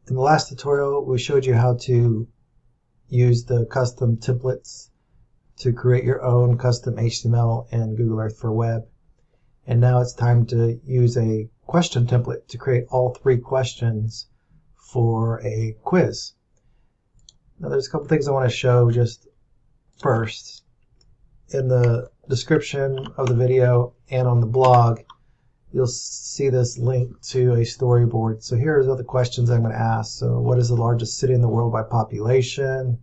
In the last tutorial, we showed you how to use the custom templates to create your own custom HTML in Google Earth for Web. And now it's time to use a question template to create all 3 questions for a quiz. Now there's a couple things I want to show just first. In the description of the video and on the blog, you'll see this link to a storyboard. So here are the questions I'm going to ask. So what is the largest city in the world by population?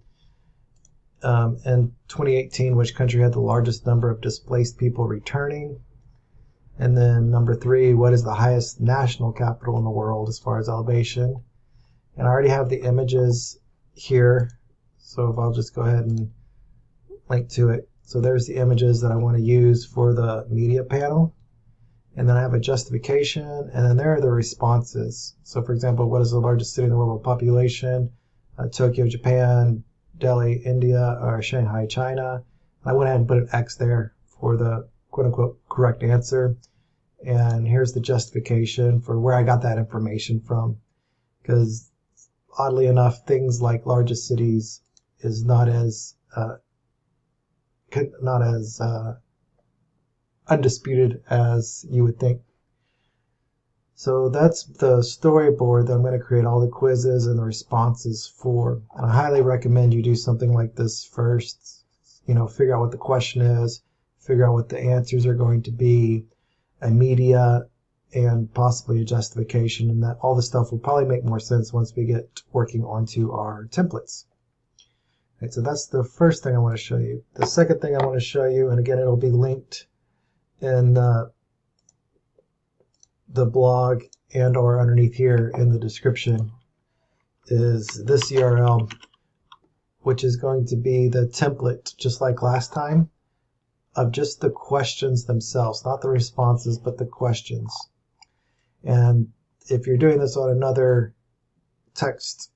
In 2018, which country had the largest number of displaced people returning? And then number 3, what is the highest national capital in the world as far as elevation? And I already have the images here, so if I'll just go ahead and link to it. So there's the images that I want to use for the media panel. And then I have a justification, and then there are the responses. So for example, what is the largest city in the world by population? Tokyo, Japan, Delhi, India, or Shanghai, China. I went ahead and put an X there for the quote-unquote correct answer. And here's the justification for where I got that information from. Because oddly enough, things like largest cities is not as undisputed as you would think. So that's the storyboard that I'm going to create all the quizzes and the responses for. And I highly recommend you do something like this first. Figure out what the question is, figure out what the answers are going to be, a media, and possibly a justification, and that all this stuff will probably make more sense once we get working onto our templates. Right, so that's the first thing I want to show you. The second thing I want to show you, and again it'll be linked in the blog and or underneath here in the description, is this URL, which is going to be the template, just like last time, of just the questions themselves, not the responses, but the questions. And if you're doing this on another text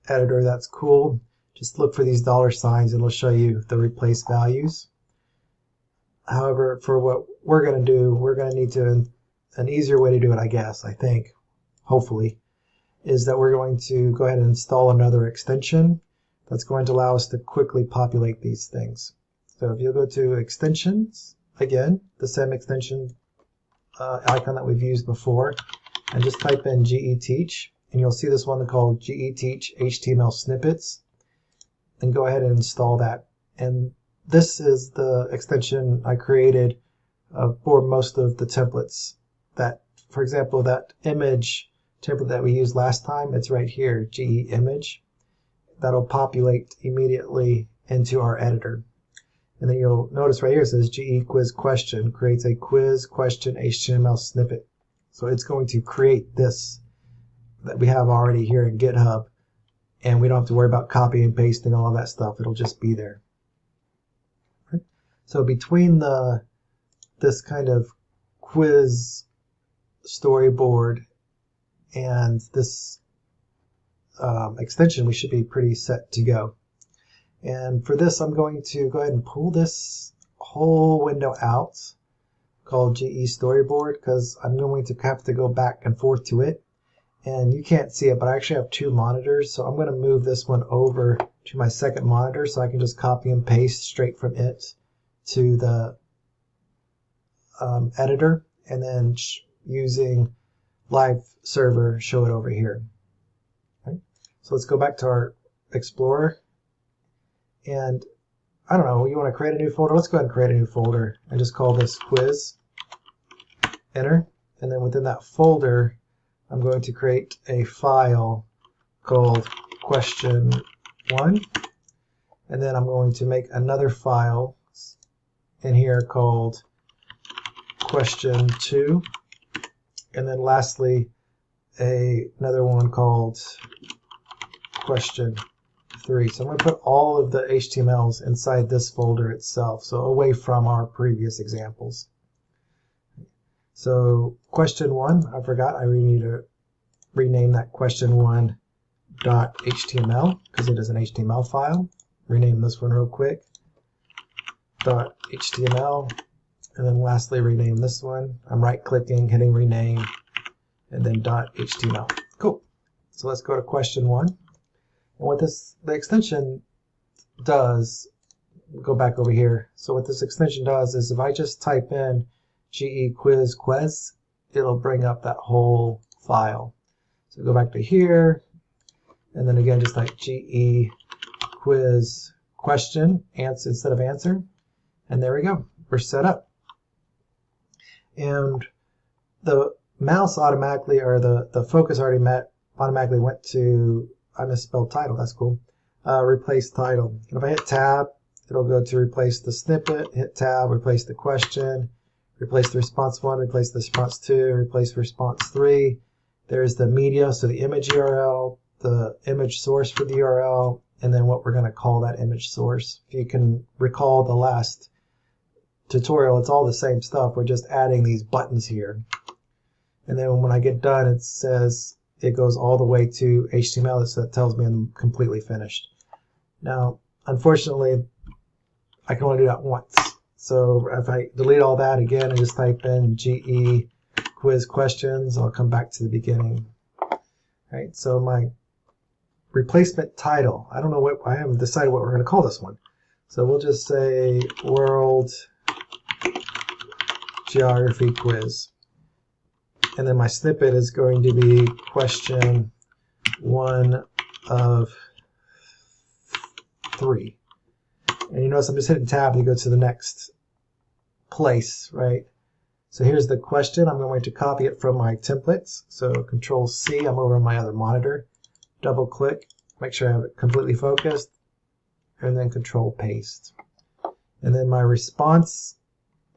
editor, that's cool. Just look for these $signs and it'll show you the replace values. However, for what we're going to do, we're going to need to, an easier way to do it, I guess, I think, hopefully, is that we're going to go ahead and install another extension that's going to allow us to quickly populate these things. So if you'll go to extensions, again, the same extension icon that we've used before, and just type in GeTeach, and you'll see this one called GeTeach HTML Snippets, and go ahead and install that. And this is the extension I created for most of the templates. That, for example, that image template that we used last time, it's right here, GeImage. That'll populate immediately into our editor. And then you'll notice right here it says GE quiz question creates a quiz question HTML snippet. So it's going to create this that we have already here in GitHub, and we don't have to worry about copying and pasting all of that stuff. It'll just be there. Right. So between this kind of quiz storyboard and this extension, we should be pretty set to go. And for this, I'm going to go ahead and pull this whole window out called GE Storyboard, because I'm going to have to go back and forth to it. And you can't see it, but I actually have 2 monitors, so I'm going to move this one over to my second monitor so I can just copy and paste straight from it to the editor, and then using live server show it over here. Okay. So let's go back to our Explorer. And I don't know, you want to create a new folder? Let's go ahead and create a new folder and just call this quiz. Enter. And then within that folder, I'm going to create a file called question1. And then I'm going to make another file in here called question2. And then lastly, another one called question3. So I'm going to put all of the HTMLs inside this folder itself, so away from our previous examples. So question1, I forgot, I really need to rename that question1.html because it is an HTML file. Rename this one real quick. .html, and then lastly rename this one. I'm right clicking, hitting rename, and then .html. Cool. So let's go to question 1. And what the extension does, go back over here. So what this extension does is if I just type in GeQuizQuez, it'll bring up that whole file. So go back to here, and then again just type GeQuizQuestion instead of answer, and there we go. We're set up. And the mouse automatically, or the focus automatically went to, I misspelled title, that's cool, replace title. And if I hit tab, it'll go to replace the snippet, hit tab, replace the question, replace the response 1, replace the response 2, replace response 3. There's the media, so the image URL, the image source for the URL, and then what we're going to call that image source. If you can recall the last tutorial, it's all the same stuff. We're just adding these buttons here. And then when I get done, it says it goes all the way to HTML, so that tells me I'm completely finished. Now, unfortunately, I can only do that once. So if I delete all that again and just type in GeQuizQuestions, I'll come back to the beginning. Right, so my replacement title, I don't know what, I haven't decided what we're going to call this one. So we'll just say World Geography Quiz. And then my snippet is going to be question 1 of 3. And you notice I'm just hitting tab to go to the next place, right? So here's the question. I'm going to copy it from my templates. So Control C, I'm over on my other monitor. Double click, make sure I have it completely focused, and then Control Paste. And then my response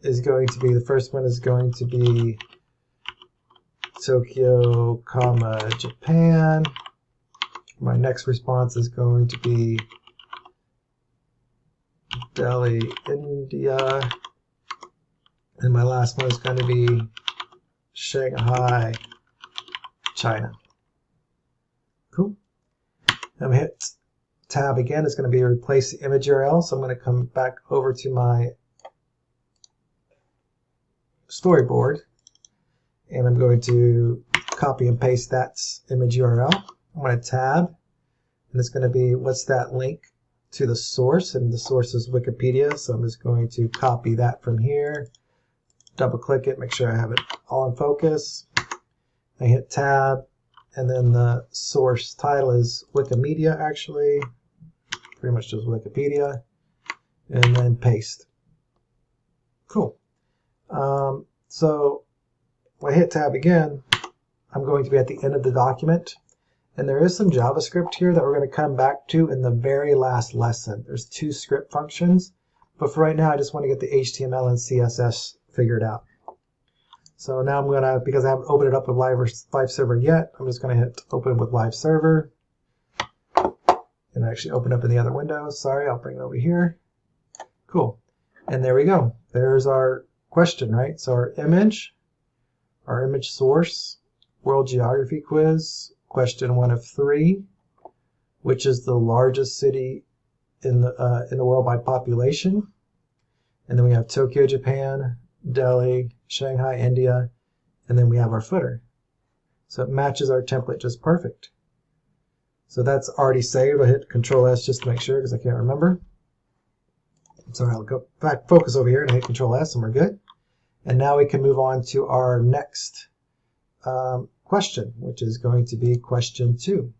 is going to be, the first one is going to be Tokyo, comma, Japan. My next response is going to be Delhi, India. And my last one is going to be Shanghai, China. Cool. I'm going to hit tab again. It's going to be replace the image URL. So I'm going to come back over to my storyboard. And I'm going to copy and paste that image URL. I'm going to tab. And it's going to be, what's that link to the source? And the source is Wikipedia. So I'm just going to copy that from here. Double click it, make sure I have it all in focus. I hit tab, and then the source title is Wikimedia, actually. Pretty much just Wikipedia. And then paste. Cool. So when I hit tab again, I'm going to be at the end of the document. And there is some JavaScript here that we're going to come back to in the very last lesson. There's 2 script functions. But for right now, I just want to get the HTML and CSS figured out. So now I'm going to, because I haven't opened it up with Live Server yet, I'm just going to hit open with Live Server. And actually open up in the other window. Sorry, I'll bring it over here. Cool. And there we go. There's our question, right? So our image source, World Geography Quiz, question 1 of 3, which is the largest city in the world by population. And then we have Tokyo, Japan, Delhi, Shanghai, India, and then we have our footer. So it matches our template just perfect. So that's already saved. I'll hit Control S just to make sure because I can't remember. So I'll go back, focus over here and hit Control S and we're good. And now we can move on to our next question, which is going to be question 2.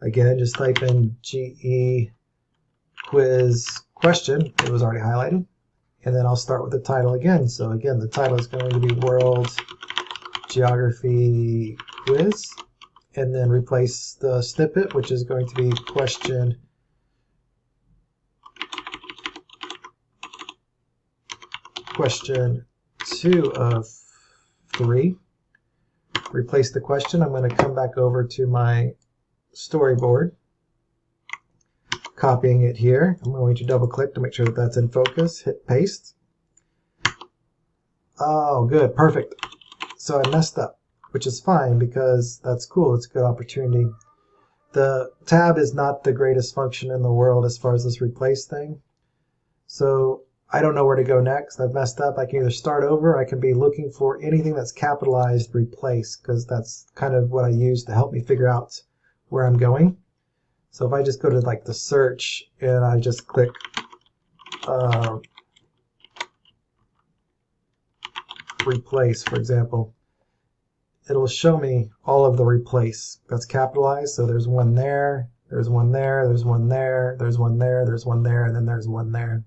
Again, just type in GeQuizQuestion. It was already highlighted. And then I'll start with the title again. So again, the title is going to be World Geography Quiz. And then replace the snippet, which is going to be question 2 of 3. Replace the question. I'm going to come back over to my storyboard. Copying it here. I'm going to double click to make sure that that's in focus. Hit paste. Oh, good. Perfect. So I messed up, which is fine because that's cool. It's a good opportunity. The tab is not the greatest function in the world as far as this replace thing. So I don't know where to go next. I've messed up. I can either start over. I can be looking for anything that's capitalized, replace, because that's kind of what I use to help me figure out where I'm going. So if I just go to like the search and I just click replace, for example, it'll show me all of the replace that's capitalized. So there's one there, there's one there, there's one there, there's one there, there's one there, and then there's one there,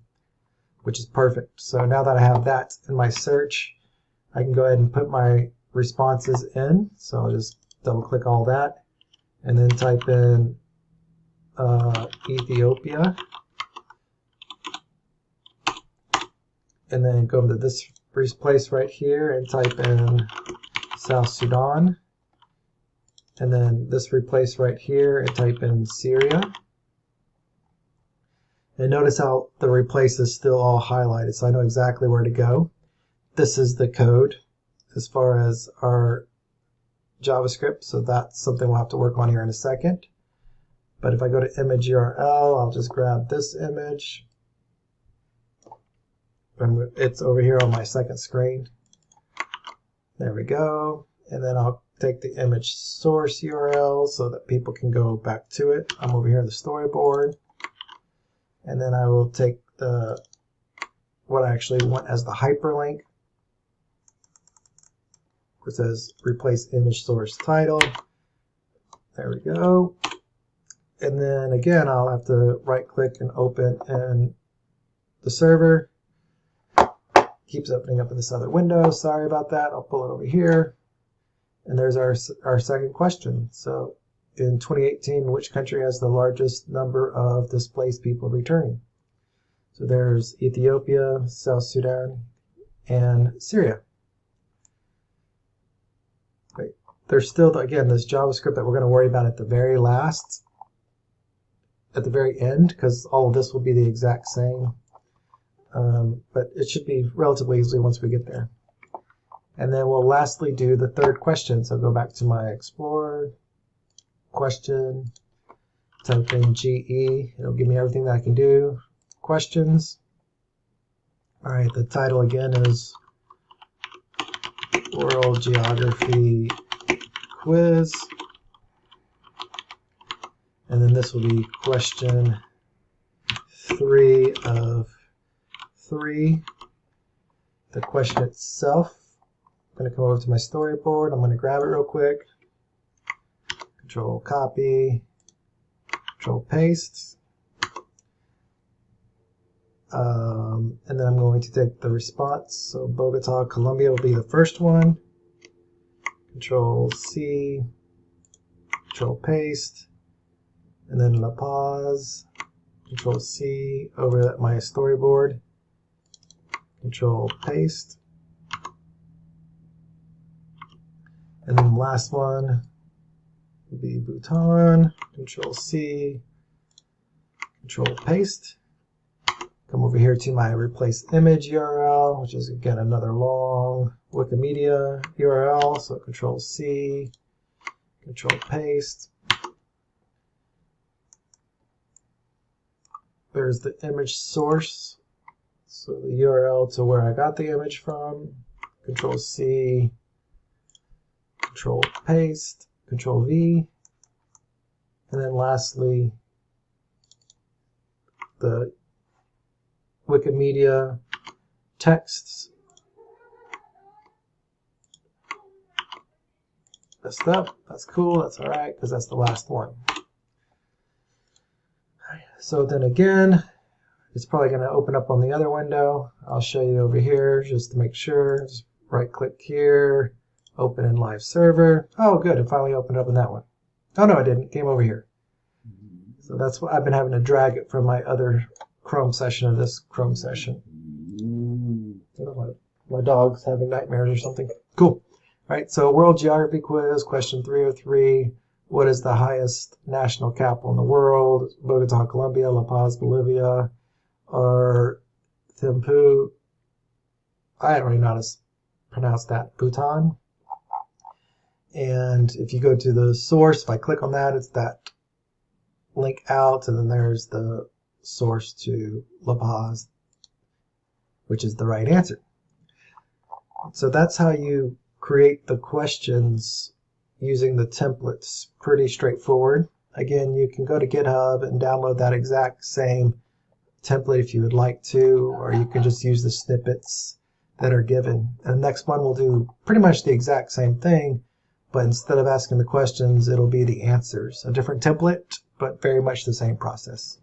which is perfect. So now that I have that in my search, I can go ahead and put my responses in. So I'll just double click all that and then type in Ethiopia, and then go to this place right here and type in South Sudan, and then this replace right here and type in Syria. And notice how the replace is still all highlighted, so I know exactly where to go. This is the code as far as our JavaScript, so that's something we'll have to work on here in a second. But if I go to image URL, I'll just grab this image. It's over here on my second screen. There we go. And then I'll take the image source URL so that people can go back to it. I'm over here in the storyboard. And then I will take what I actually want as the hyperlink. It says replace image source title. There we go. And then again, I'll have to right click and open in the server. Keeps opening up in this other window. Sorry about that. I'll pull it over here. And there's our second question. So in 2018, which country has the largest number of displaced people returning? So there's Ethiopia, South Sudan, and Syria. Great. There's still, again, this JavaScript that we're going to worry about at the very last, at the very end, because all of this will be the exact same. But it should be relatively easy once we get there. And then we'll lastly do the third question. So go back to my Explorer, question, type in GE. It'll give me everything that I can do. Questions. All right, the title again is World Geography Quiz. And then this will be question 3 of 3. The question itself, I'm going to come over to my storyboard. I'm going to grab it real quick. Control copy, Control paste. And then I'm going to take the response. So Bogota, Colombia will be the first one. Control C, Control paste. And then La Paz, Control C over at my storyboard. Control paste. And then the last one will be Bhutan. Control C, Control paste. Come over here to my replace image URL, which is again another long Wikimedia URL. So Control C, Control paste. There's the image source. So the URL to where I got the image from. Control C, Control paste, Control V. And then lastly, the Wikimedia texts. Messed up. That's cool. That's all right, because that's the last one. So then again, it's probably going to open up on the other window. I'll show you over here just to make sure. Just right click here, open in live server. Oh, good. It finally opened up in that one. Oh, no, it didn't. It came over here. So that's what I've been having to drag it from my other Chrome session to this Chrome session. My dog's having nightmares or something. Cool. All right, so World Geography Quiz, question 303. What is the highest national capital in the world? Bogota, Colombia, La Paz, Bolivia, or Thimphu? I don't even know how to pronounce that. Bhutan. And if you go to the source, if I click on that, it's that link out, and then there's the source to La Paz. which is the right answer. So that's how you create the questions using the templates. Pretty straightforward. Again, you can go to GitHub and download that exact same template if you would like to, or you can just use the snippets that are given. And the next one will do pretty much the exact same thing, but instead of asking the questions, it'll be the answers. A different template, but very much the same process.